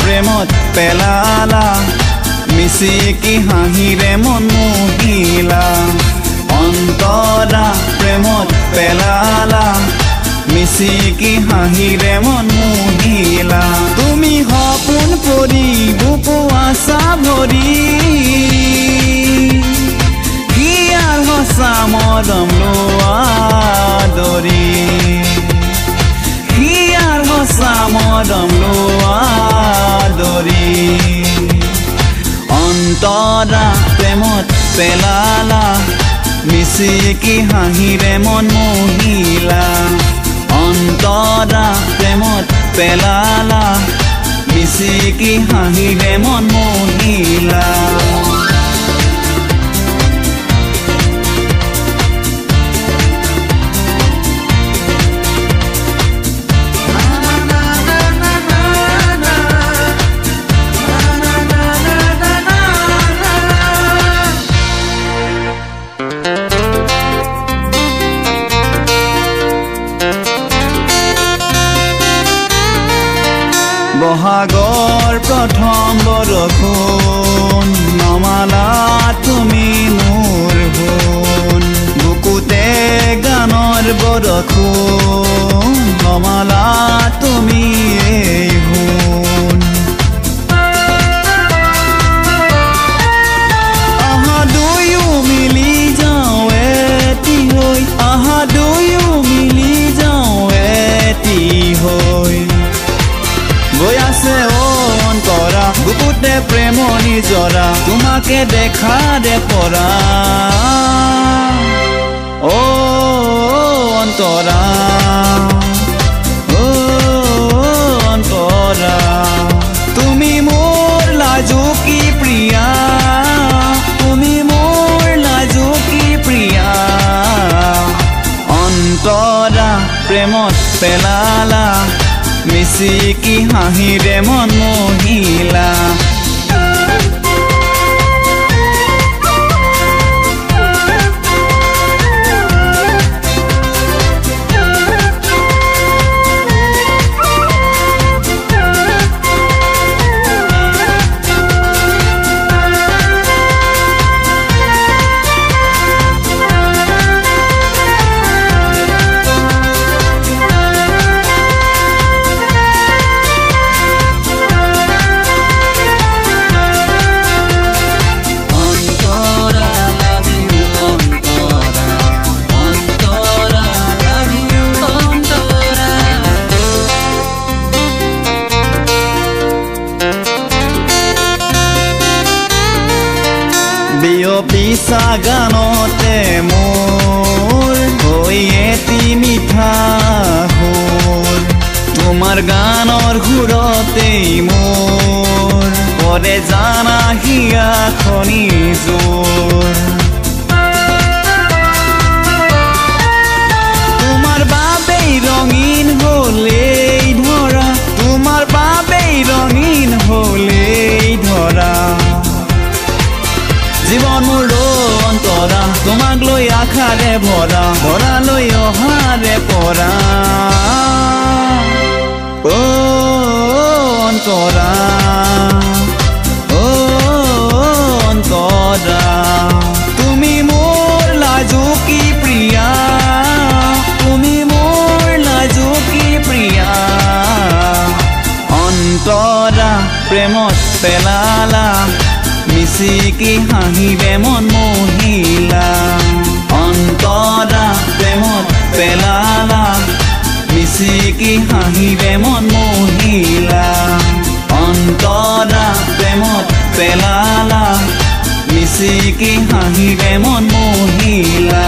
প্ৰেমত পেলালা মিচিকি হাঁহিৰে মন মোহিলা অন্তৰা প্ৰেমত পেলালা মিচিকি হাঁহিৰে মন মোহিলা তুমি সপোন পৰি বুকু আশা ভৰি হিয়াৰ সঁচা মৰম লোৱা দৰি হিয়াৰ সঁচা মৰম লোৱা দৰি অন্তৰা প্ৰেমত পেলালা মিচিকি হাঁহিৰে মন মোহিলা অন্তৰা প্ৰেমত পেলালা মিচিকি হাঁহিৰে মন মোহিলা বহাগৰ প্ৰথম বৰষুণ নমালা তুমি মোৰ গুণ বুকুতে গানৰ বৰষুণ নমালা তুমি এই গুণ আহা দুয়ো মিলি যাওঁ এটি হৈ আহা দুয়ো মিলি যাওঁ এটি হৈ গৈ আছে অন্তৰা বুকুতে প্ৰেমনি জৰা তোমাকে দেখাৰে পৰা অ অন্তৰা অ অন্তৰা তুমি মোৰ লাজুকী প্ৰিয়া তুমি মোৰ লাজুকী প্ৰিয়া অন্তৰা প্ৰেমত পেলালা মিচিকি হাঁহিৰে মন মোহিলা বিয়পিছা গানতে মোৰ হৈ এটি মিঠা সুৰ তোমাৰ গানৰ সুৰতেই মোৰ পৰে জানা হিয়া খনি জোৰ তোমাৰ বাবেই ৰঙীন হলেই ধৰা তোমাৰ বাবেই ৰঙীন হলেই ধৰা জীৱন মোৰ অন্তৰা তোমাক লৈ আশাৰে ভৰা ভৰা লৈ অহাৰে পৰা অ অন্তৰা অ অন্তৰা তুমি মোৰ লাজুকী প্ৰিয়া তুমি মোৰ লাজুকী প্ৰিয়া অন্তৰা প্ৰেমত পেলালা মিচিকি হাঁহিৰে মন মোহিলা অন্তৰা প্ৰেমত পেলালা মিচিকি হাঁহিৰে মন মহিলা অন্তৰা প্ৰেমত পেলালা মিচিকি হাঁহিৰে মন মহিলা